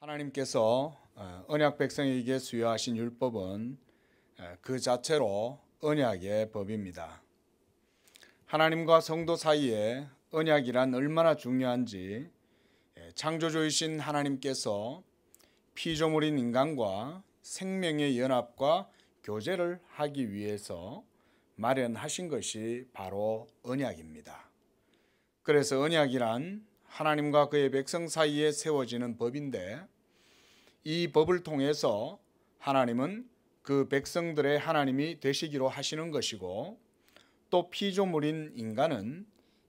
하나님께서 언약 백성에게 수여하신 율법은 그 자체로 언약의 법입니다. 하나님과 성도 사이에 언약이란 얼마나 중요한지 창조주이신 하나님께서 피조물인 인간과 생명의 연합과 교제를 하기 위해서 마련하신 것이 바로 언약입니다. 그래서 언약이란 하나님과 그의 백성 사이에 세워지는 법인데, 이 법을 통해서 하나님은 그 백성들의 하나님이 되시기로 하시는 것이고, 또 피조물인 인간은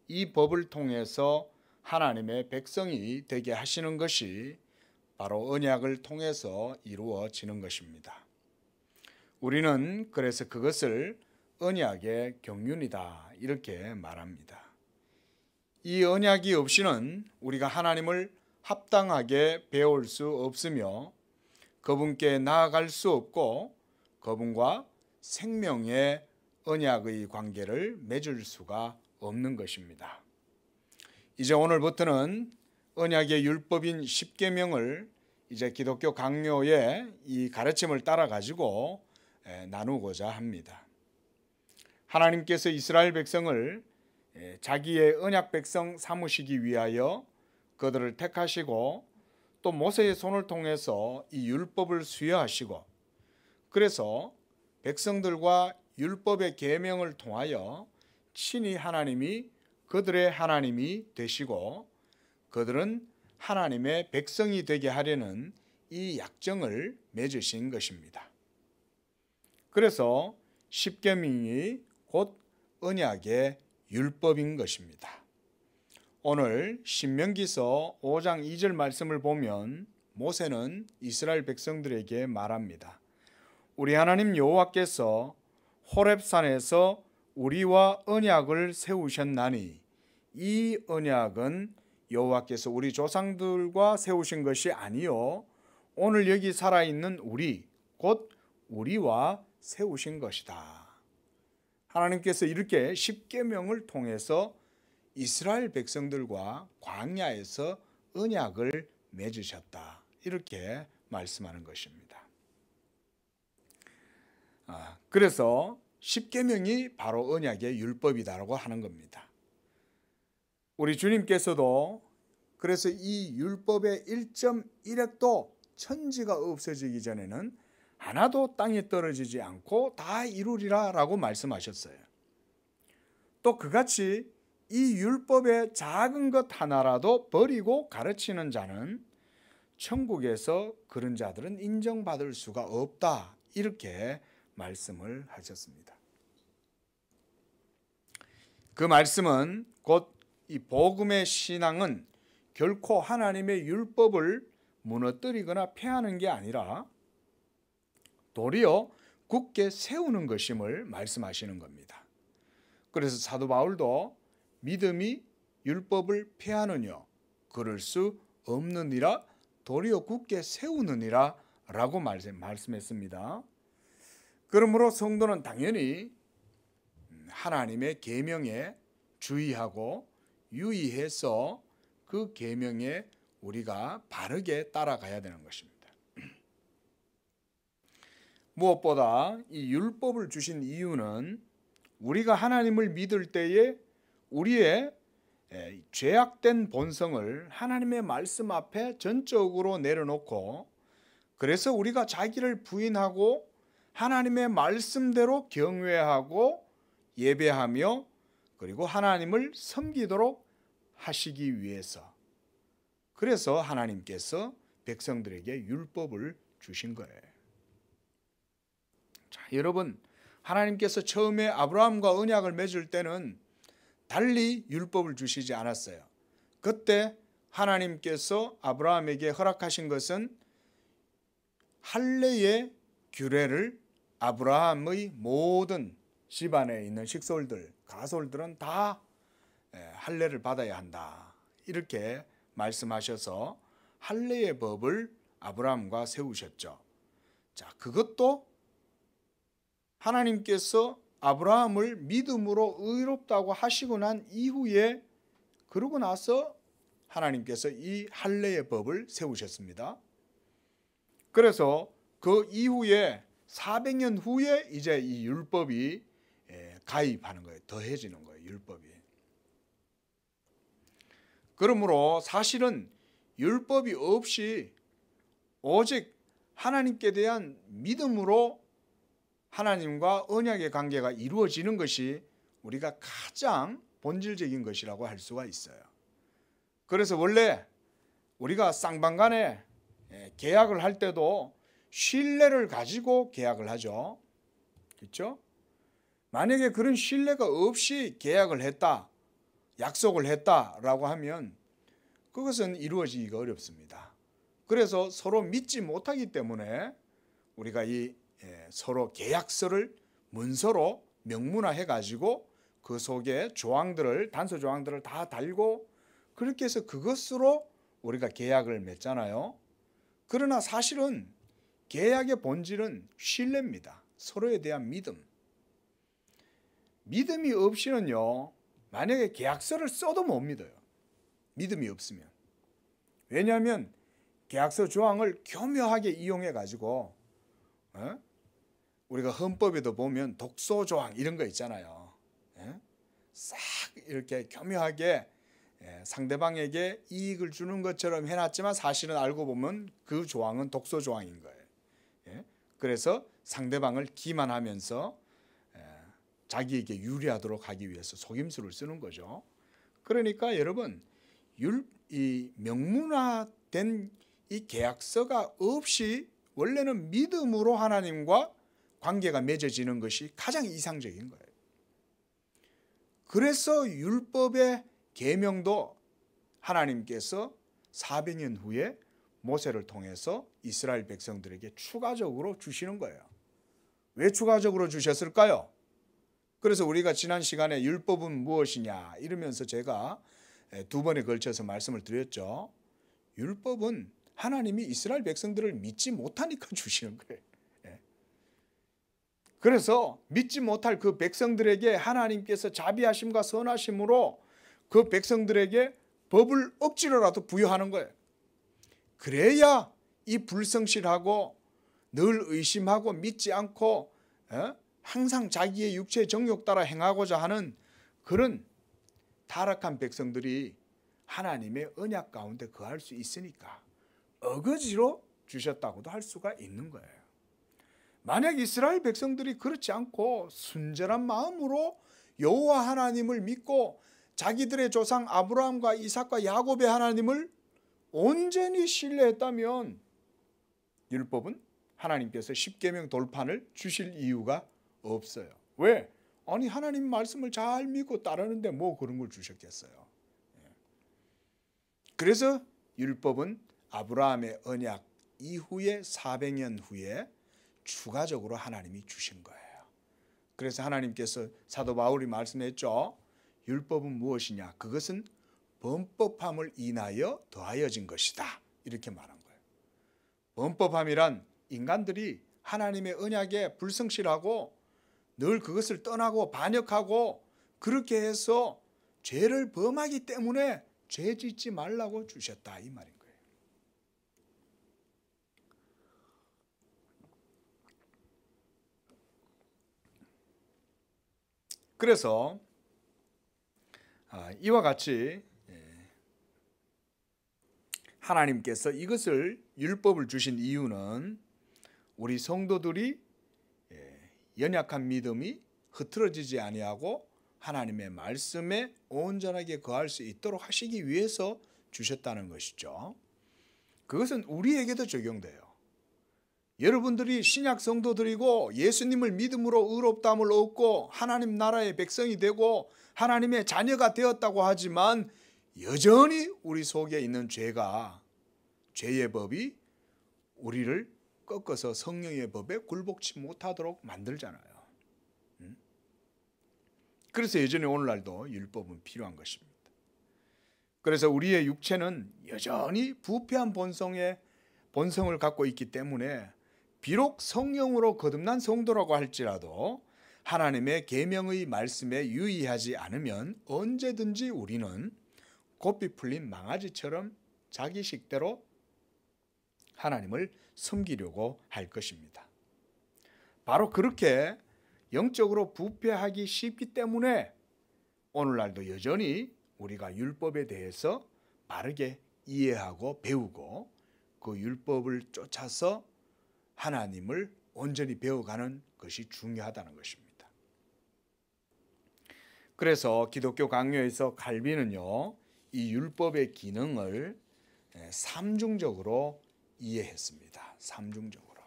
이 법을 통해서 하나님의 백성이 되게 하시는 것이 바로 언약을 통해서 이루어지는 것입니다. 우리는 그래서 그것을 언약의 경륜이다 이렇게 말합니다. 이 언약이 없이는 우리가 하나님을 합당하게 배울 수 없으며 그분께 나아갈 수 없고 그분과 생명의 언약의 관계를 맺을 수가 없는 것입니다. 이제 오늘부터는 언약의 율법인 십계명을 이제 기독교 강요의 이 가르침을 따라 가지고 나누고자 합니다. 하나님께서 이스라엘 백성을 자기의 언약 백성 삼으시기 위하여 그들을 택하시고 또 모세의 손을 통해서 이 율법을 수여하시고, 그래서 백성들과 율법의 계명을 통하여 친히 하나님이 그들의 하나님이 되시고 그들은 하나님의 백성이 되게 하려는 이 약정을 맺으신 것입니다. 그래서 십계명이 곧 언약의 율법인 것입니다. 오늘 신명기서 5장 2절 말씀을 보면 모세는 이스라엘 백성들에게 말합니다. 우리 하나님 여호와께서 호렙산에서 우리와 언약을 세우셨나니 이 언약은 여호와께서 우리 조상들과 세우신 것이 아니요 오늘 여기 살아있는 우리 곧 우리와 세우신 것이다. 하나님께서 이렇게 십계명을 통해서 이스라엘 백성들과 광야에서 언약을 맺으셨다 이렇게 말씀하는 것입니다. 그래서 십계명이 바로 언약의 율법이다라고 하는 겁니다. 우리 주님께서도 그래서 이 율법의 1.1획도 천지가 없어지기 전에는 하나도 땅에 떨어지지 않고 다 이루리라 라고 말씀하셨어요. 또 그같이 이 율법의 작은 것 하나라도 버리고 가르치는 자는 천국에서 그런 자들은 인정받을 수가 없다 이렇게 말씀을 하셨습니다. 그 말씀은 곧 이 복음의 신앙은 결코 하나님의 율법을 무너뜨리거나 폐하는 게 아니라 도리어 굳게 세우는 것임을 말씀하시는 겁니다. 그래서 사도 바울도 믿음이 율법을 폐하느냐 그럴 수 없느니라 도리어 굳게 세우느니라 라고 말씀했습니다. 그러므로 성도는 당연히 하나님의 계명에 주의하고 유의해서 그 계명에 우리가 바르게 따라가야 되는 것입니다. 무엇보다 이 율법을 주신 이유는 우리가 하나님을 믿을 때에 우리의 죄악된 본성을 하나님의 말씀 앞에 전적으로 내려놓고, 그래서 우리가 자기를 부인하고 하나님의 말씀대로 경외하고 예배하며 그리고 하나님을 섬기도록 하시기 위해서, 그래서 하나님께서 백성들에게 율법을 주신 거예요. 자, 여러분, 하나님께서 처음에 아브라함과 언약을 맺을 때는 달리 율법을 주시지 않았어요. 그때 하나님께서 아브라함에게 허락하신 것은 할례의 규례를 아브라함의 모든 집안에 있는 식솔들, 가솔들은 다 할례를 받아야 한다 이렇게 말씀하셔서 할례의 법을 아브라함과 세우셨죠. 자, 그것도 하나님께서 아브라함을 믿음으로 의롭다고 하시고 난 이후에, 그러고 나서 하나님께서 이 할례의 법을 세우셨습니다. 그래서 그 이후에 400년 후에 이제 이 율법이 가입하는 거예요. 더해지는 거예요. 율법이. 그러므로 사실은 율법이 없이 오직 하나님께 대한 믿음으로 하나님과 언약의 관계가 이루어지는 것이 우리가 가장 본질적인 것이라고 할 수가 있어요. 그래서 원래 우리가 쌍방간에 계약을 할 때도 신뢰를 가지고 계약을 하죠. 그렇죠? 만약에 그런 신뢰가 없이 계약을 했다, 약속을 했다라고 하면 그것은 이루어지기가 어렵습니다. 그래서 서로 믿지 못하기 때문에 우리가 이 서로 계약서를 문서로 명문화해 가지고 그 속에 조항들을, 단서 조항들을 다 달고 그렇게 해서 그것으로 우리가 계약을 맺잖아요. 그러나 사실은 계약의 본질은 신뢰입니다. 서로에 대한 믿음. 믿음이 없이는요, 만약에 계약서를 써도 못 믿어요. 믿음이 없으면. 왜냐하면 계약서 조항을 교묘하게 이용해 가지고 우리가 헌법에도 보면 독소 조항 이런 거 있잖아요. 싹 이렇게 교묘하게 상대방에게 이익을 주는 것처럼 해놨지만 사실은 알고 보면 그 조항은 독소 조항인 거예요. 그래서 상대방을 기만하면서 자기에게 유리하도록 하기 위해서 속임수를 쓰는 거죠. 그러니까 여러분, 이 명문화된 이 계약서가 없이 원래는 믿음으로 하나님과 관계가 맺어지는 것이 가장 이상적인 거예요. 그래서 율법의 계명도 하나님께서 400년 후에 모세를 통해서 이스라엘 백성들에게 추가적으로 주시는 거예요. 왜 추가적으로 주셨을까요? 그래서 우리가 지난 시간에 율법은 무엇이냐 이러면서 제가 두 번에 걸쳐서 말씀을 드렸죠. 율법은 하나님이 이스라엘 백성들을 믿지 못하니까 주시는 거예요. 그래서 믿지 못할 그 백성들에게 하나님께서 자비하심과 선하심으로 그 백성들에게 법을 억지로라도 부여하는 거예요. 그래야 이 불성실하고 늘 의심하고 믿지 않고 항상 자기의 육체의 정욕 따라 행하고자 하는 그런 타락한 백성들이 하나님의 언약 가운데 거할 수 있으니까 어거지로 주셨다고도 할 수가 있는 거예요. 만약 이스라엘 백성들이 그렇지 않고 순전한 마음으로 여호와 하나님을 믿고 자기들의 조상 아브라함과 이삭과 야곱의 하나님을 온전히 신뢰했다면 율법은 하나님께서 십계명 돌판을 주실 이유가 없어요. 왜? 아니 하나님 말씀을 잘 믿고 따르는데 뭐 그런 걸 주셨겠어요. 그래서 율법은 아브라함의 언약 이후에 400년 후에 추가적으로 하나님이 주신 거예요. 그래서 하나님께서 사도 바울이 말씀했죠. 율법은 무엇이냐? 그것은 범법함을 인하여 더하여진 것이다. 이렇게 말한 거예요. 범법함이란 인간들이 하나님의 언약에 불성실하고 늘 그것을 떠나고 반역하고 그렇게 해서 죄를 범하기 때문에 죄 짓지 말라고 주셨다 이 말인 거예요. 그래서 이와 같이 하나님께서 이것을 율법을 주신 이유는 우리 성도들이 연약한 믿음이 흐트러지지 아니하고 하나님의 말씀에 온전하게 거할 수 있도록 하시기 위해서 주셨다는 것이죠. 그것은 우리에게도 적용돼요. 여러분들이 신약 성도들이고 예수님을 믿음으로 의롭다함을 얻고 하나님 나라의 백성이 되고 하나님의 자녀가 되었다고 하지만 여전히 우리 속에 있는 죄의 법이 우리를 꺾어서 성령의 법에 굴복치 못하도록 만들잖아요. 그래서 여전히 오늘날도 율법은 필요한 것입니다. 그래서 우리의 육체는 여전히 부패한 본성을 갖고 있기 때문에 비록 성령으로 거듭난 성도라고 할지라도 하나님의 계명의 말씀에 유의하지 않으면 언제든지 우리는 고삐 풀린 망아지처럼 자기 식대로 하나님을 섬기려고 할 것입니다. 바로 그렇게 영적으로 부패하기 쉽기 때문에 오늘날도 여전히 우리가 율법에 대해서 바르게 이해하고 배우고 그 율법을 쫓아서 하나님을 온전히 배워가는 것이 중요하다는 것입니다. 그래서 기독교 강요에서 칼빈은요, 이 율법의 기능을 삼중적으로 이해했습니다. 삼중적으로.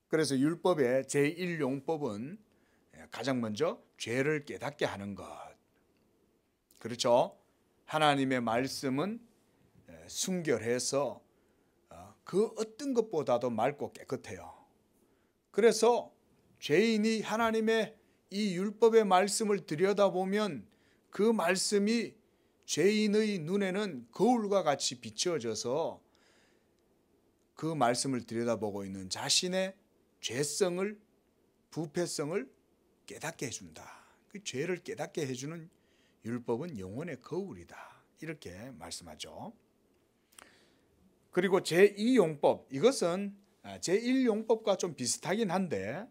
그래서 율법의 제1용법은 가장 먼저 죄를 깨닫게 하는 것. 그렇죠? 하나님의 말씀은 순결해서 그 어떤 것보다도 맑고 깨끗해요. 그래서 죄인이 하나님의 이 율법의 말씀을 들여다보면 그 말씀이 죄인의 눈에는 거울과 같이 비추어져서 그 말씀을 들여다보고 있는 자신의 죄성을, 부패성을 깨닫게 해준다. 그 죄를 깨닫게 해주는 율법은 영혼의 거울이다. 이렇게 말씀하죠. 그리고 제2용법, 이것은 제1용법과 좀 비슷하긴 한데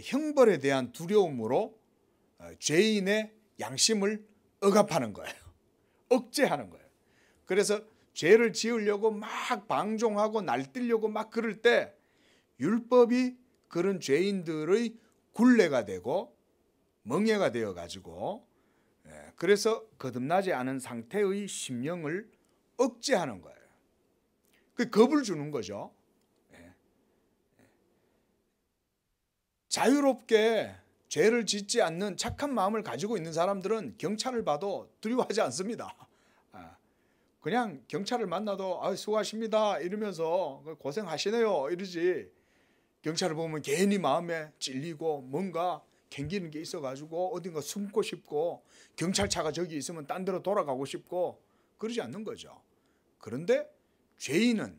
형벌에 대한 두려움으로 죄인의 양심을 억압하는 거예요. 억제하는 거예요. 그래서 죄를 지으려고 막 방종하고 날뛰려고 막 그럴 때 율법이 그런 죄인들의 굴레가 되고 멍에가 되어 가지고 그래서 거듭나지 않은 상태의 심령을 억제하는 거예요. 그 겁을 주는 거죠. 자유롭게 죄를 짓지 않는 착한 마음을 가지고 있는 사람들은 경찰을 봐도 두려워하지 않습니다. 그냥 경찰을 만나도 수고하십니다 이러면서 고생하시네요 이러지, 경찰을 보면 괜히 마음에 찔리고 뭔가 캥기는 게 있어가지고 어딘가 숨고 싶고 경찰차가 저기 있으면 딴 데로 돌아가고 싶고 그러지 않는 거죠. 그런데 죄인은,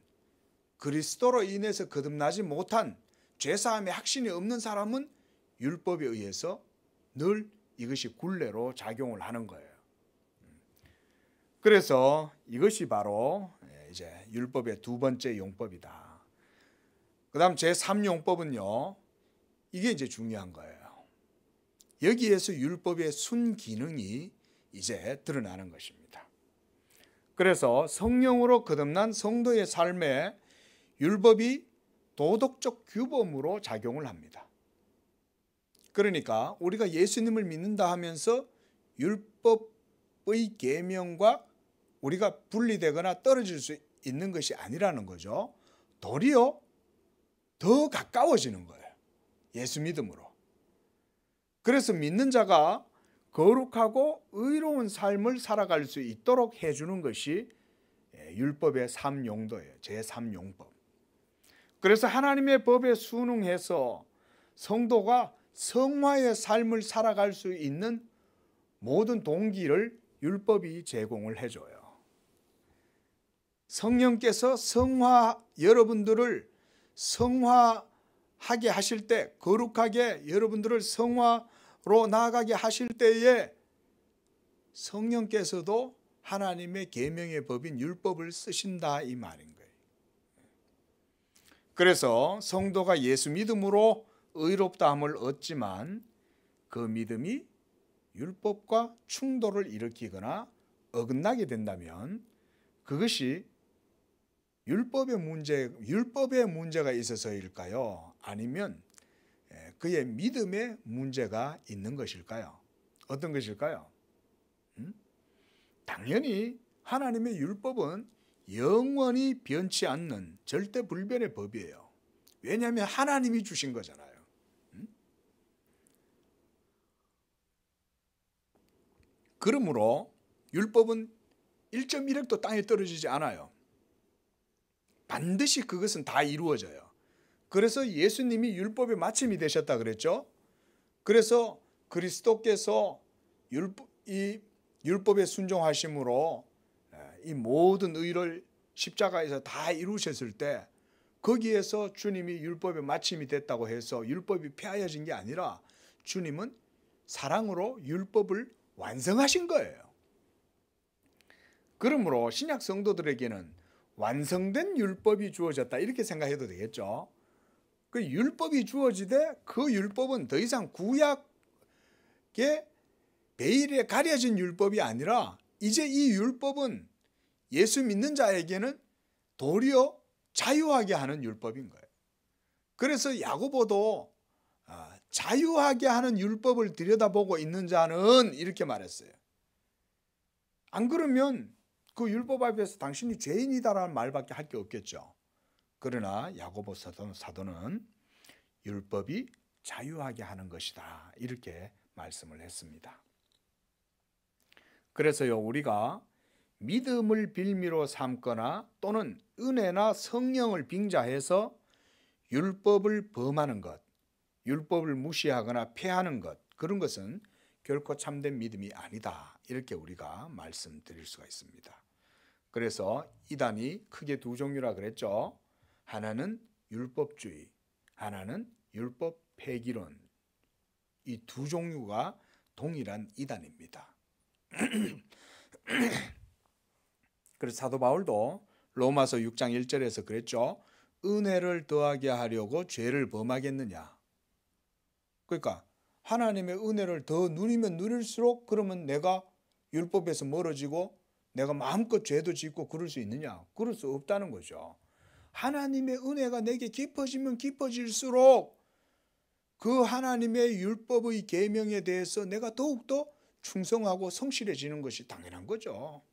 그리스도로 인해서 거듭나지 못한 죄사함의 확신이 없는 사람은 율법에 의해서 늘 이것이 굴레로 작용을 하는 거예요. 그래서 이것이 바로 이제 율법의 두 번째 용법이다. 그 다음 제3용법은요, 이게 이제 중요한 거예요. 여기에서 율법의 순기능이 이제 드러나는 것입니다. 그래서 성령으로 거듭난 성도의 삶에 율법이 도덕적 규범으로 작용을 합니다. 그러니까 우리가 예수님을 믿는다 하면서 율법의 계명과 우리가 분리되거나 떨어질 수 있는 것이 아니라는 거죠. 도리어 더 가까워지는 거예요. 예수 믿음으로. 그래서 믿는 자가 거룩하고 의로운 삶을 살아갈 수 있도록 해주는 것이 율법의 3용도예요. 제3용법. 그래서 하나님의 법에 순응해서 성도가 성화의 삶을 살아갈 수 있는 모든 동기를 율법이 제공을 해줘요. 성령께서 여러분들을 성화하게 하실 때, 거룩하게 여러분들을 성화로 나아가게 하실 때에 성령께서도 하나님의 계명의 법인 율법을 쓰신다 이 말인 거예요. 그래서 성도가 예수 믿음으로 의롭다함을 얻지만 그 믿음이 율법과 충돌을 일으키거나 어긋나게 된다면 그것이 율법의 문제가 있어서일까요? 아니면 그의 믿음에 문제가 있는 것일까요? 어떤 것일까요? 당연히 하나님의 율법은 영원히 변치 않는 절대 불변의 법이에요. 왜냐하면 하나님이 주신 거잖아요. 그러므로 율법은 1.1획도 땅에 떨어지지 않아요. 반드시 그것은 다 이루어져요. 그래서 예수님이 율법의 마침이 되셨다 그랬죠. 그래서 그리스도께서 이 율법에 순종하심으로 이 모든 의를 십자가에서 다 이루셨을 때 거기에서 주님이 율법의 마침이 됐다고 해서 율법이 폐하여진 게 아니라 주님은 사랑으로 율법을 완성하신 거예요. 그러므로 신약 성도들에게는 완성된 율법이 주어졌다 이렇게 생각해도 되겠죠. 그 율법이 주어지되 그 율법은 더 이상 구약의 베일에 가려진 율법이 아니라 이제 이 율법은 예수 믿는 자에게는 도리어 자유하게 하는 율법인 거예요. 그래서 야고보도 자유하게 하는 율법을 들여다보고 있는 자는 이렇게 말했어요. 안 그러면 그 율법 앞에서 당신이 죄인이다라는 말밖에 할 게 없겠죠. 그러나 야고보 사도는 율법이 자유하게 하는 것이다 이렇게 말씀을 했습니다. 그래서요, 우리가 믿음을 빌미로 삼거나 또는 은혜나 성령을 빙자해서 율법을 범하는 것, 율법을 무시하거나 폐하는 것, 그런 것은 결코 참된 믿음이 아니다 이렇게 우리가 말씀드릴 수가 있습니다. 그래서 이단이 크게 두 종류라 그랬죠. 하나는 율법주의, 하나는 율법 폐기론. 이 두 종류가 동일한 이단입니다. 그래서 사도 바울도 로마서 6장 1절에서 그랬죠. 은혜를 더하게 하려고 죄를 범하겠느냐. 그러니까 하나님의 은혜를 더 누리면 누릴수록 그러면 내가 율법에서 멀어지고 내가 마음껏 죄도 짓고 그럴 수 있느냐? 그럴 수 없다는 거죠. 하나님의 은혜가 내게 깊어지면 깊어질수록 그 하나님의 율법의 계명에 대해서 내가 더욱더 충성하고 성실해지는 것이 당연한 거죠.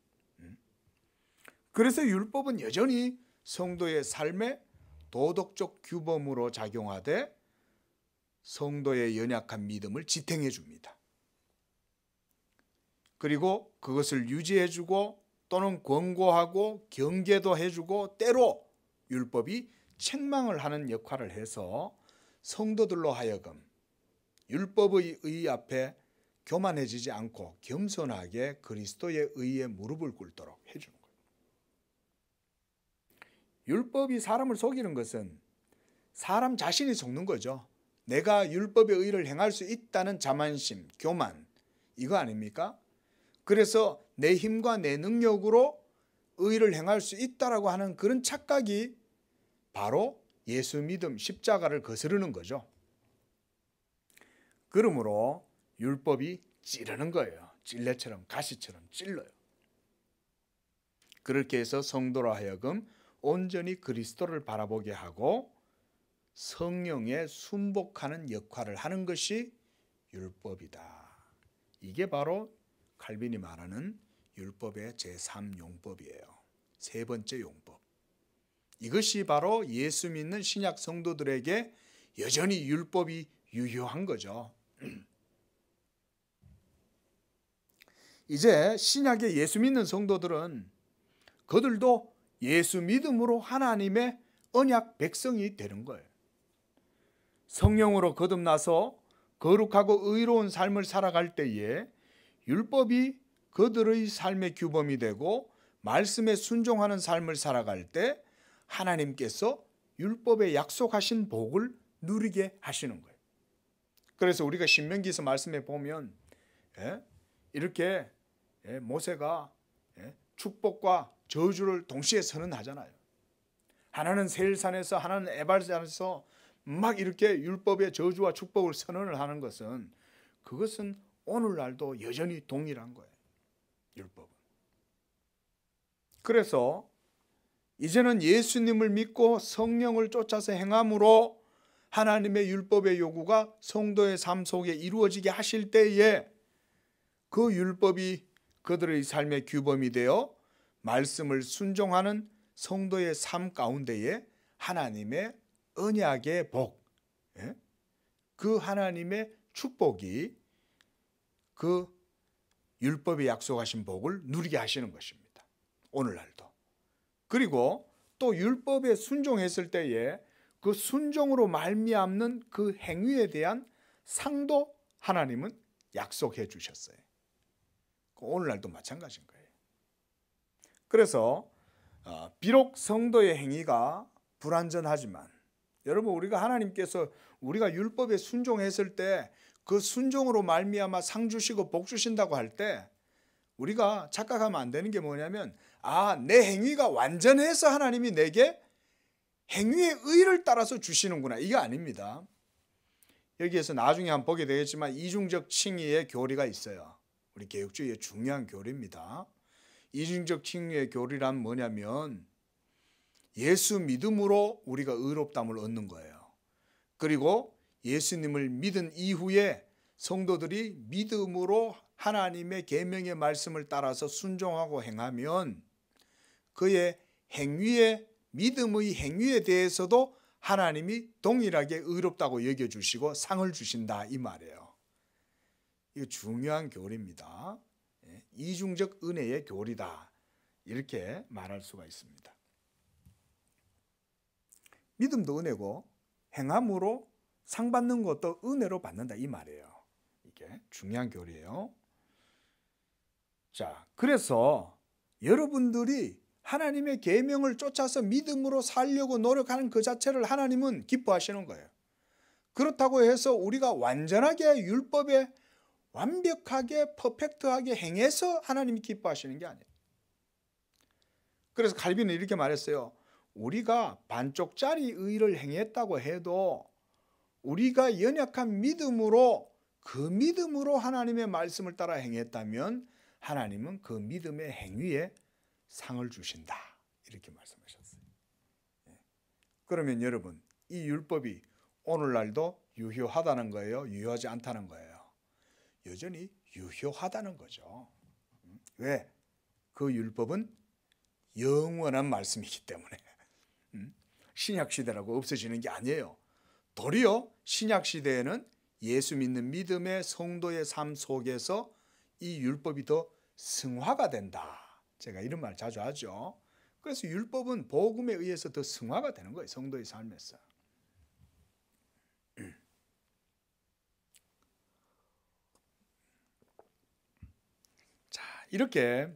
그래서 율법은 여전히 성도의 삶에 도덕적 규범으로 작용하되 성도의 연약한 믿음을 지탱해 줍니다. 그리고 그것을 유지해 주고 또는 권고하고 경계도 해주고 때로 율법이 책망을 하는 역할을 해서 성도들로 하여금 율법의 의 앞에 교만해지지 않고 겸손하게 그리스도의 의에 무릎을 꿇도록 해주는 거예요. 율법이 사람을 속이는 것은 사람 자신이 속는 거죠. 내가 율법의 의를 행할 수 있다는 자만심, 교만, 이거 아닙니까? 그래서 내 힘과 내 능력으로 의를 행할 수 있다라고 하는 그런 착각이 바로 예수 믿음, 십자가를 거스르는 거죠. 그러므로 율법이 찌르는 거예요. 찔레처럼, 가시처럼 찔러요. 그렇게 해서 성도로 하여금 온전히 그리스도를 바라보게 하고 성령에 순복하는 역할을 하는 것이 율법이다. 이게 바로 칼빈이 말하는 율법의 제3용법이에요. 세 번째 용법. 이것이 바로 예수 믿는 신약 성도들에게 여전히 율법이 유효한 거죠. 이제 신약의 예수 믿는 성도들은 그들도 예수 믿음으로 하나님의 언약 백성이 되는 거예요. 성령으로 거듭나서 거룩하고 의로운 삶을 살아갈 때에 율법이 그들의 삶의 규범이 되고 말씀에 순종하는 삶을 살아갈 때 하나님께서 율법에 약속하신 복을 누리게 하시는 거예요. 그래서 우리가 신명기서 말씀에 보면 이렇게 모세가 축복과 저주를 동시에 선언하잖아요. 하나는 세일산에서 하나는 에발산에서 막 이렇게 율법의 저주와 축복을 선언을 하는 것은 그것은 오늘날도 여전히 동일한 거예요. 율법은. 그래서 이제는 예수님을 믿고 성령을 쫓아서 행함으로 하나님의 율법의 요구가 성도의 삶 속에 이루어지게 하실 때에 그 율법이 그들의 삶의 규범이 되어 말씀을 순종하는 성도의 삶 가운데에 하나님의 언약의 복, 그 하나님의 축복이 그 율법에 약속하신 복을 누리게 하시는 것입니다. 오늘날도. 그리고 또 율법에 순종했을 때에 그 순종으로 말미암는 그 행위에 대한 상도 하나님은 약속해 주셨어요. 오늘날도 마찬가지인 거예요. 그래서 비록 성도의 행위가 불완전하지만 여러분, 우리가 하나님께서 우리가 율법에 순종했을 때 그 순종으로 말미암아 상 주시고 복 주신다고 할 때 우리가 착각하면 안 되는 게 뭐냐면 내 행위가 완전해서 하나님이 내게 행위의 의를 따라서 주시는구나. 이게 아닙니다. 여기에서 나중에 한번 보게 되겠지만 이중적 칭의의 교리가 있어요. 우리 개혁주의의 중요한 교리입니다. 이중적 칭의의 교리란 뭐냐면 예수 믿음으로 우리가 의롭다함을 얻는 거예요. 그리고 예수님을 믿은 이후에 성도들이 믿음으로 하나님의 계명의 말씀을 따라서 순종하고 행하면 그의 행위에 믿음의 행위에 대해서도 하나님이 동일하게 의롭다고 여겨주시고 상을 주신다 이 말이에요. 이거 중요한 교리입니다. 이중적 은혜의 교리다 이렇게 말할 수가 있습니다. 믿음도 은혜고 행함으로 상 받는 것도 은혜로 받는다 이 말이에요. 이게 중요한 교리예요. 자, 그래서 여러분들이 하나님의 계명을 쫓아서 믿음으로 살려고 노력하는 그 자체를 하나님은 기뻐하시는 거예요. 그렇다고 해서 우리가 완전하게 율법에 완벽하게 퍼펙트하게 행해서 하나님이 기뻐하시는 게 아니에요. 그래서 칼빈은 이렇게 말했어요. 우리가 반쪽짜리 의를 행했다고 해도 우리가 연약한 믿음으로 그 믿음으로 하나님의 말씀을 따라 행했다면 하나님은 그 믿음의 행위에 상을 주신다. 이렇게 말씀하셨어요. 그러면 여러분, 이 율법이 오늘날도 유효하다는 거예요? 유효하지 않다는 거예요? 여전히 유효하다는 거죠. 왜? 그 율법은 영원한 말씀이기 때문에 신약시대라고 없어지는 게 아니에요. 도리어 신약시대에는 예수 믿는 믿음의 성도의 삶 속에서 이 율법이 더 승화가 된다. 제가 이런 말 자주 하죠. 그래서 율법은 복음에 의해서 더 승화가 되는 거예요. 성도의 삶에서. 자, 이렇게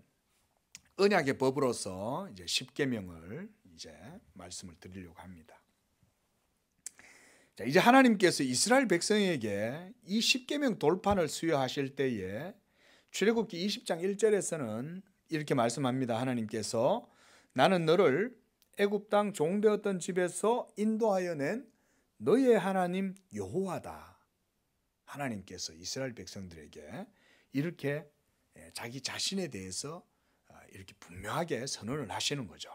언약의 법으로서 이제 십계명을 이제 말씀을 드리려고 합니다. 자, 이제 하나님께서 이스라엘 백성에게 이 십계명 돌판을 수여하실 때에 출애굽기 20장 1절에서는 이렇게 말씀합니다. 하나님께서 나는 너를 애굽 땅 종되었던 집에서 인도하여 낸 너의 하나님 여호와다. 하나님께서 이스라엘 백성들에게 이렇게 자기 자신에 대해서 이렇게 분명하게 선언을 하시는 거죠.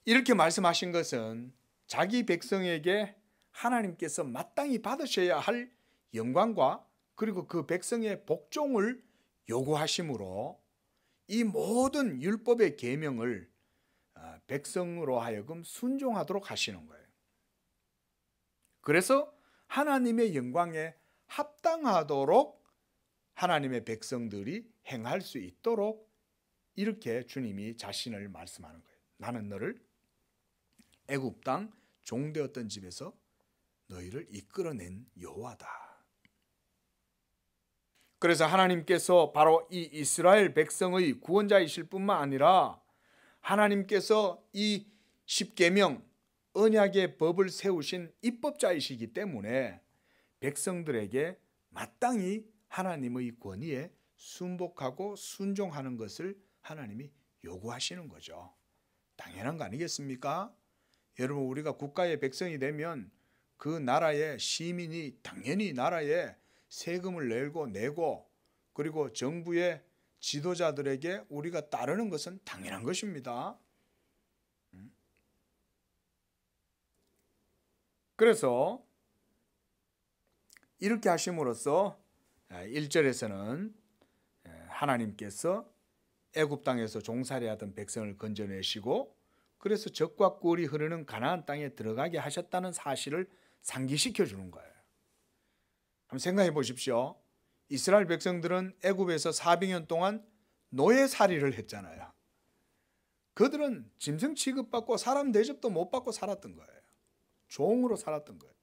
이렇게 말씀하신 것은 자기 백성에게 하나님께서 마땅히 받으셔야 할 영광과 그리고 그 백성의 복종을 요구하심으로 이 모든 율법의 계명을 백성으로 하여금 순종하도록 하시는 거예요. 그래서 하나님의 영광에 합당하도록 하나님의 백성들이 행할 수 있도록 이렇게 주님이 자신을 말씀하는 거예요. 나는 너를 애굽 땅 종되었던 집에서 너희를 이끌어낸 여호와다. 그래서 하나님께서 바로 이 이스라엘 백성의 구원자이실 뿐만 아니라 하나님께서 이 십계명 언약의 법을 세우신 입법자이시기 때문에 백성들에게 마땅히 하나님의 권위에 순복하고 순종하는 것을 하나님이 요구하시는 거죠. 당연한 거 아니겠습니까? 여러분, 우리가 국가의 백성이 되면 그 나라의 시민이 당연히 나라에 세금을 내고 그리고 정부의 지도자들에게 우리가 따르는 것은 당연한 것입니다. 그래서 이렇게 하심으로써 1절에서는 하나님께서 애굽 땅에서 종살이하던 백성을 건져내시고 그래서 젖과 꿀이 흐르는 가나안 땅에 들어가게 하셨다는 사실을 상기시켜 주는 거예요. 한번 생각해 보십시오. 이스라엘 백성들은 애굽에서 400년 동안 노예살이를 했잖아요. 그들은 짐승 취급받고 사람 대접도 못 받고 살았던 거예요. 종으로 살았던 거예요.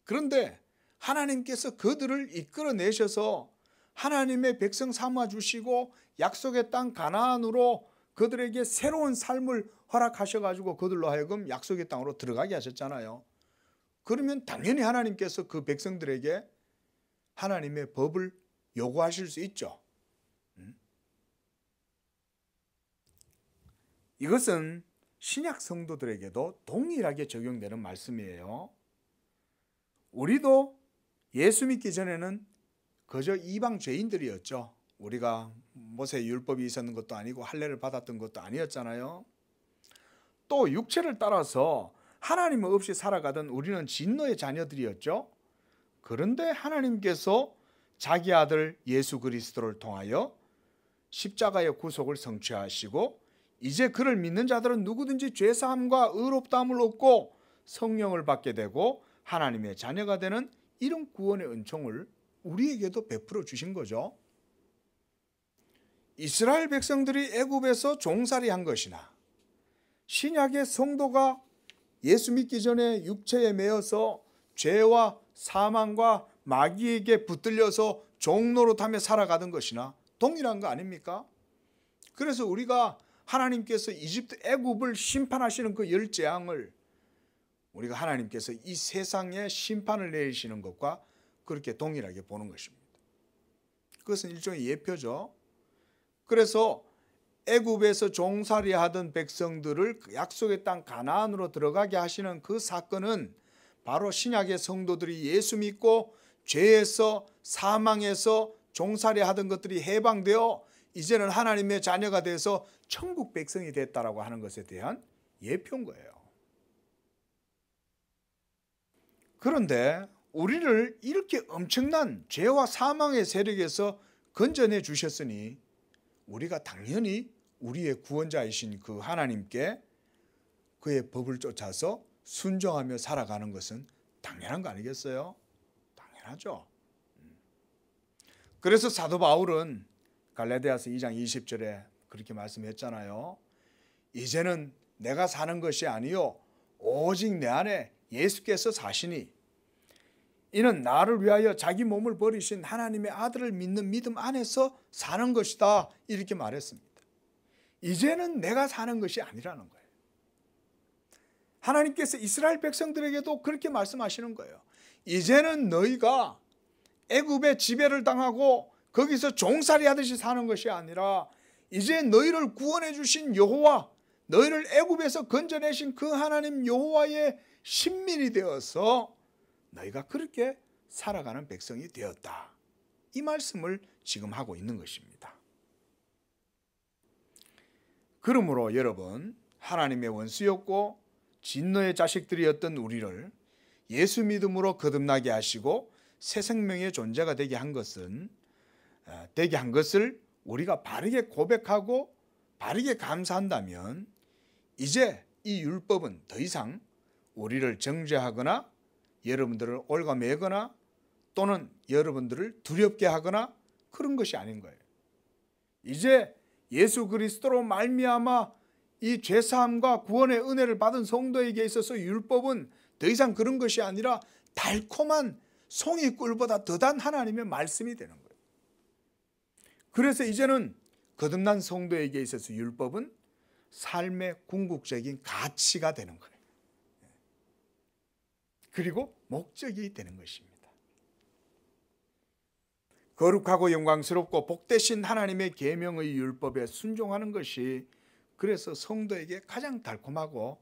그런데 하나님께서 그들을 이끌어내셔서 하나님의 백성 삼아주시고 약속의 땅 가나안으로 그들에게 새로운 삶을 허락하셔가지고 그들로 하여금 약속의 땅으로 들어가게 하셨잖아요. 그러면 당연히 하나님께서 그 백성들에게 하나님의 법을 요구하실 수 있죠. 이것은 신약 성도들에게도 동일하게 적용되는 말씀이에요. 우리도 예수 믿기 전에는 그저 이방 죄인들이었죠. 우리가 모세 율법이 있었는 것도 아니고 할례를 받았던 것도 아니었잖아요. 또 육체를 따라서 하나님 없이 살아가던 우리는 진노의 자녀들이었죠. 그런데 하나님께서 자기 아들 예수 그리스도를 통하여 십자가의 구속을 성취하시고 이제 그를 믿는 자들은 누구든지 죄사함과 의롭다함을 얻고 성령을 받게 되고 하나님의 자녀가 되는 이런 구원의 은총을 우리에게도 베풀어 주신 거죠. 이스라엘 백성들이 애굽에서 종살이한 것이나 신약의 성도가 예수 믿기 전에 육체에 매여서 죄와 사망과 마귀에게 붙들려서 종노릇하며 살아가던 것이나 동일한 거 아닙니까? 그래서 우리가 하나님께서 이집트 애굽을 심판하시는 그 열 재앙을 우리가 하나님께서 이 세상에 심판을 내리시는 것과 그렇게 동일하게 보는 것입니다. 그것은 일종의 예표죠. 그래서 애굽에서 종살이 하던 백성들을 약속의 땅 가나안으로 들어가게 하시는 그 사건은 바로 신약의 성도들이 예수 믿고 죄에서 사망에서 종살이 하던 것들이 해방되어 이제는 하나님의 자녀가 돼서 천국 백성이 됐다라고 하는 것에 대한 예표인 거예요. 그런데 우리를 이렇게 엄청난 죄와 사망의 세력에서 건져내 주셨으니 우리가 당연히 우리의 구원자이신 그 하나님께 그의 법을 쫓아서 순종하며 살아가는 것은 당연한 거 아니겠어요? 당연하죠. 그래서 사도 바울은 갈라디아서 2장 20절에 그렇게 말씀했잖아요. 이제는 내가 사는 것이 아니요 오직 내 안에 예수께서 사시니 이는 나를 위하여 자기 몸을 버리신 하나님의 아들을 믿는 믿음 안에서 사는 것이다 이렇게 말했습니다. 이제는 내가 사는 것이 아니라는 거예요. 하나님께서 이스라엘 백성들에게도 그렇게 말씀하시는 거예요. 이제는 너희가 애굽의 지배를 당하고 거기서 종살이 하듯이 사는 것이 아니라 이제 너희를 구원해 주신 여호와, 너희를 애굽에서 건져내신 그 하나님 여호와의 신민이 되어서 너희가 그렇게 살아가는 백성이 되었다. 이 말씀을 지금 하고 있는 것입니다. 그러므로 여러분, 하나님의 원수였고 진노의 자식들이었던 우리를 예수 믿음으로 거듭나게 하시고 새 생명의 존재가 되게 한 것을 우리가 바르게 고백하고 바르게 감사한다면 이제 이 율법은 더 이상 우리를 정죄하거나 여러분들을 올가매거나 또는 여러분들을 두렵게 하거나 그런 것이 아닌 거예요. 이제 예수 그리스도로 말미암아 이 죄사함과 구원의 은혜를 받은 성도에게 있어서 율법은 더 이상 그런 것이 아니라 달콤한 송이꿀보다 더단 하나님의 말씀이 되는 거예요. 그래서 이제는 거듭난 성도에게 있어서 율법은 삶의 궁극적인 가치가 되는 거예요. 그리고 목적이 되는 것입니다. 거룩하고 영광스럽고 복되신 하나님의 계명의 율법에 순종하는 것이 그래서 성도에게 가장 달콤하고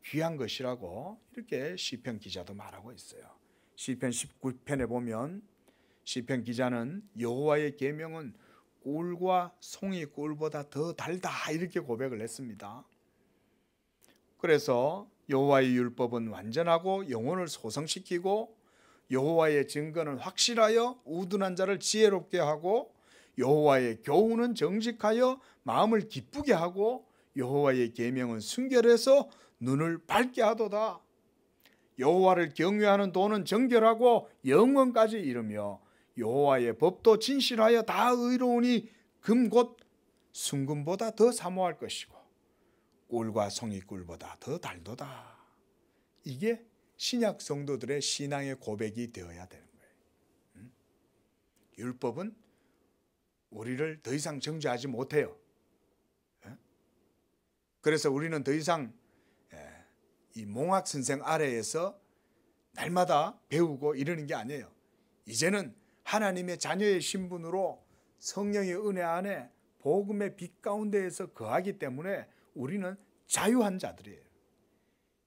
귀한 것이라고 이렇게 시편 기자도 말하고 있어요. 시편 19편에 보면 시편 기자는 여호와의 계명은 꿀과 송이 꿀보다 더 달다 이렇게 고백을 했습니다. 그래서 여호와의 율법은 완전하고 영혼을 소성시키고 여호와의 증거는 확실하여 우둔한 자를 지혜롭게 하고 여호와의 교훈은 정직하여 마음을 기쁘게 하고 여호와의 계명은 순결해서 눈을 밝게 하도다. 여호와를 경외하는 도는 정결하고 영원까지 이르며 여호와의 법도 진실하여 다 의로우니 금 곧 순금보다 더 사모할 것이고 꿀과 송이꿀보다 더 달도다. 이게 신약 성도들의 신앙의 고백이 되어야 되는 거예요. 율법은 우리를 더 이상 정죄하지 못해요. 그래서 우리는 더 이상 이 몽학 선생 아래에서 날마다 배우고 이러는 게 아니에요. 이제는 하나님의 자녀의 신분으로 성령의 은혜 안에 복음의 빛 가운데에서 거하기 때문에 우리는 자유한 자들이에요.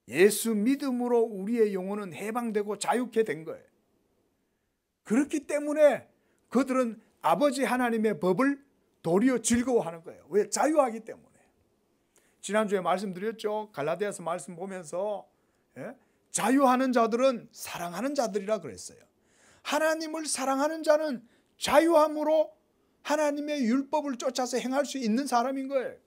예수 믿음으로 우리의 영혼은 해방되고 자유케 된 거예요. 그렇기 때문에 그들은 아버지 하나님의 법을 도리어 즐거워하는 거예요. 왜? 자유하기 때문에. 지난주에 말씀드렸죠. 갈라디아서 말씀 보면서 자유하는 자들은 사랑하는 자들이라 그랬어요. 하나님을 사랑하는 자는 자유함으로 하나님의 율법을 쫓아서 행할 수 있는 사람인 거예요.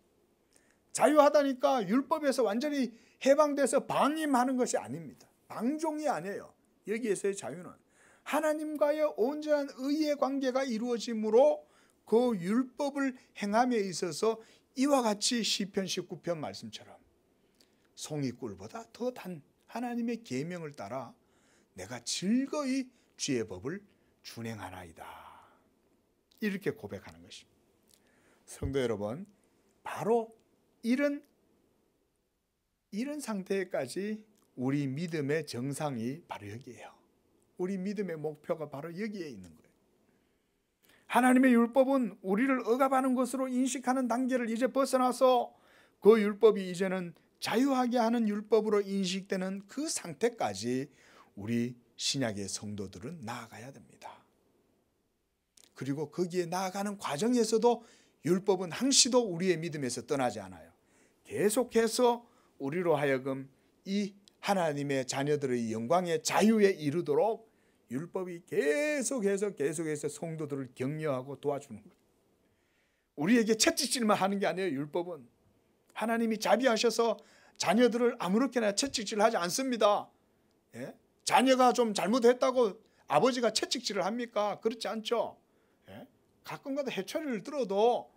자유하다니까 율법에서 완전히 해방돼서 방임하는 것이 아닙니다. 방종이 아니에요. 여기에서의 자유는 하나님과의 온전한 의의 관계가 이루어짐으로 그 율법을 행함에 있어서 이와 같이 시편 19편 말씀처럼 송이 꿀보다 더 단 하나님의 계명을 따라 내가 즐거이 주의 법을 준행하나이다. 이렇게 고백하는 것입니다. 성도 여러분, 바로 이런 상태까지 우리 믿음의 정상이 바로 여기에요. 우리 믿음의 목표가 바로 여기에 있는 거예요. 하나님의 율법은 우리를 억압하는 것으로 인식하는 단계를 이제 벗어나서 그 율법이 이제는 자유하게 하는 율법으로 인식되는 그 상태까지 우리 신약의 성도들은 나아가야 됩니다. 그리고 거기에 나아가는 과정에서도 율법은 항시도 우리의 믿음에서 떠나지 않아요. 계속해서 우리로 하여금 이 하나님의 자녀들의 영광의 자유에 이르도록 율법이 계속해서 성도들을 격려하고 도와주는 거예요. 우리에게 채찍질만 하는 게 아니에요. 율법은 하나님이 자비하셔서 자녀들을 아무렇게나 채찍질하지 않습니다. 자녀가 좀 잘못했다고 아버지가 채찍질을 합니까? 그렇지 않죠. 가끔가다 해초리를 들어도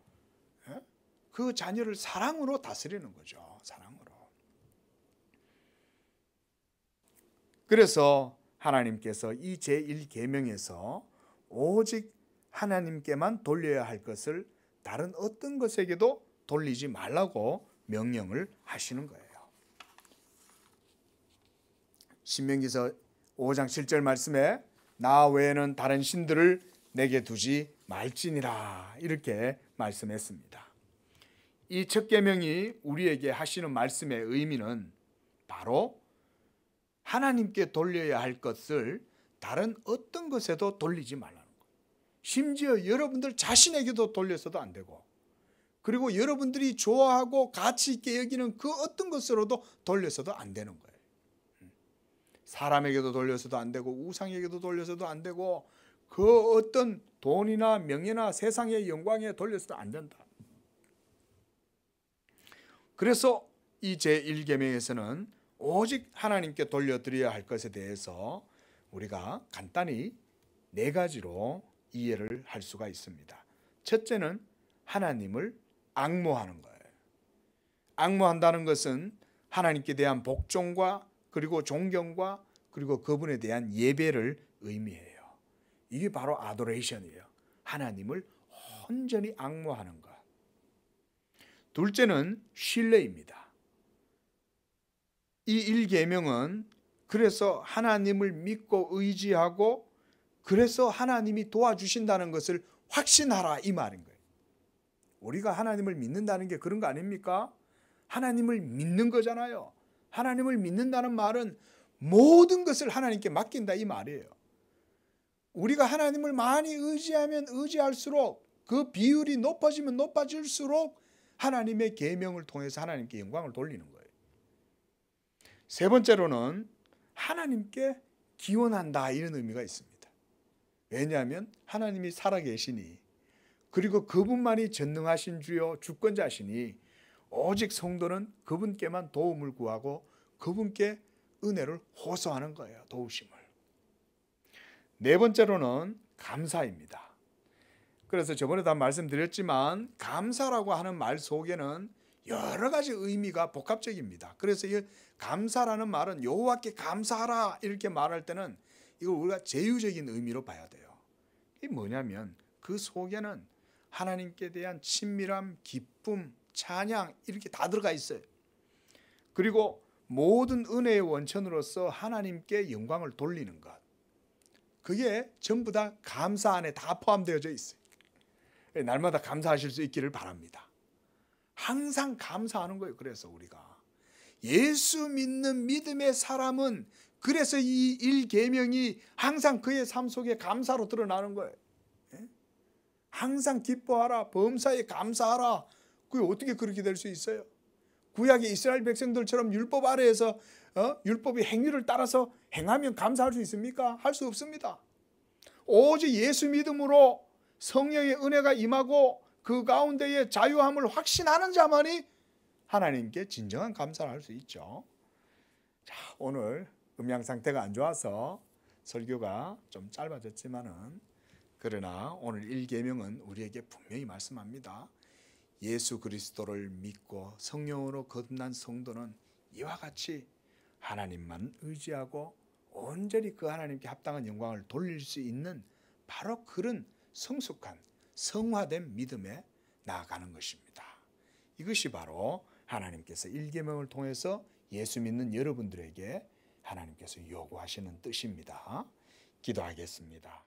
그 자녀를 사랑으로 다스리는 거죠. 사랑으로. 그래서 하나님께서 이 제1계명에서 오직 하나님께만 돌려야 할 것을 다른 어떤 것에게도 돌리지 말라고 명령을 하시는 거예요. 신명기서 5장 7절 말씀에 나 외에는 다른 신들을 내게 두지 말지니라 이렇게 말씀했습니다. 이 첫 계명이 우리에게 하시는 말씀의 의미는 바로 하나님께 돌려야 할 것을 다른 어떤 것에도 돌리지 말라는 거예요. 심지어 여러분들 자신에게도 돌려서도 안 되고, 그리고 여러분들이 좋아하고 가치 있게 여기는 그 어떤 것으로도 돌려서도 안 되는 거예요. 사람에게도 돌려서도 안 되고 우상에게도 돌려서도 안 되고 그 어떤 돈이나 명예나 세상의 영광에 돌려서도 안 된다. 그래서 이 제1계명에서는 오직 하나님께 돌려드려야 할 것에 대해서 우리가 간단히 4가지로 이해를 할 수가 있습니다. 첫째는 하나님을 앙모하는 거예요. 앙모한다는 것은 하나님께 대한 복종과 그리고 존경과 그리고 그분에 대한 예배를 의미해요. 이게 바로 아도레이션이에요. 하나님을 온전히 앙모하는 것. 둘째는 신뢰입니다. 이 1계명은 그래서 하나님을 믿고 의지하고 그래서 하나님이 도와주신다는 것을 확신하라 이 말인 거예요. 우리가 하나님을 믿는다는 게 그런 거 아닙니까? 하나님을 믿는 거잖아요. 하나님을 믿는다는 말은 모든 것을 하나님께 맡긴다 이 말이에요. 우리가 하나님을 많이 의지하면 의지할수록 그 비율이 높아지면 높아질수록 하나님의 계명을 통해서 하나님께 영광을 돌리는 거예요. 세 번째로는 하나님께 기원한다 이런 의미가 있습니다. 왜냐하면 하나님이 살아계시니 그리고 그분만이 전능하신 주요 주권자시니 오직 성도는 그분께만 도움을 구하고 그분께 은혜를 호소하는 거예요. 도우심을. 네 번째로는 감사입니다. 그래서 저번에도 한 말씀드렸지만 감사라고 하는 말 속에는 여러 가지 의미가 복합적입니다. 그래서 이 감사라는 말은 여호와께 감사하라 이렇게 말할 때는 이걸 우리가 제휴적인 의미로 봐야 돼요. 이게 뭐냐면 그 속에는 하나님께 대한 친밀함, 기쁨, 찬양 이렇게 다 들어가 있어요. 그리고 모든 은혜의 원천으로서 하나님께 영광을 돌리는 것. 그게 전부 다 감사 안에 다 포함되어져 있어요. 날마다 감사하실 수 있기를 바랍니다. 항상 감사하는 거예요. 그래서 우리가 예수 믿는 믿음의 사람은 그래서 이 1계명이 항상 그의 삶 속에 감사로 드러나는 거예요. 항상 기뻐하라, 범사에 감사하라. 그게 어떻게 그렇게 될 수 있어요? 구약의 이스라엘 백성들처럼 율법 아래에서 율법의 행위를 따라서 행하면 감사할 수 있습니까? 할 수 없습니다. 오직 예수 믿음으로 성령의 은혜가 임하고 그 가운데에 자유함을 확신하는 자만이 하나님께 진정한 감사를 할 수 있죠. 자, 오늘 음향 상태가 안 좋아서 설교가 좀 짧아졌지만은 그러나 오늘 1계명은 우리에게 분명히 말씀합니다. 예수 그리스도를 믿고 성령으로 거듭난 성도는 이와 같이 하나님만 의지하고 온전히 그 하나님께 합당한 영광을 돌릴 수 있는 바로 그런 성숙한 성화된 믿음에 나아가는 것입니다. 이것이 바로 하나님께서 1계명을 통해서 예수 믿는 여러분들에게 하나님께서 요구하시는 뜻입니다. 기도하겠습니다.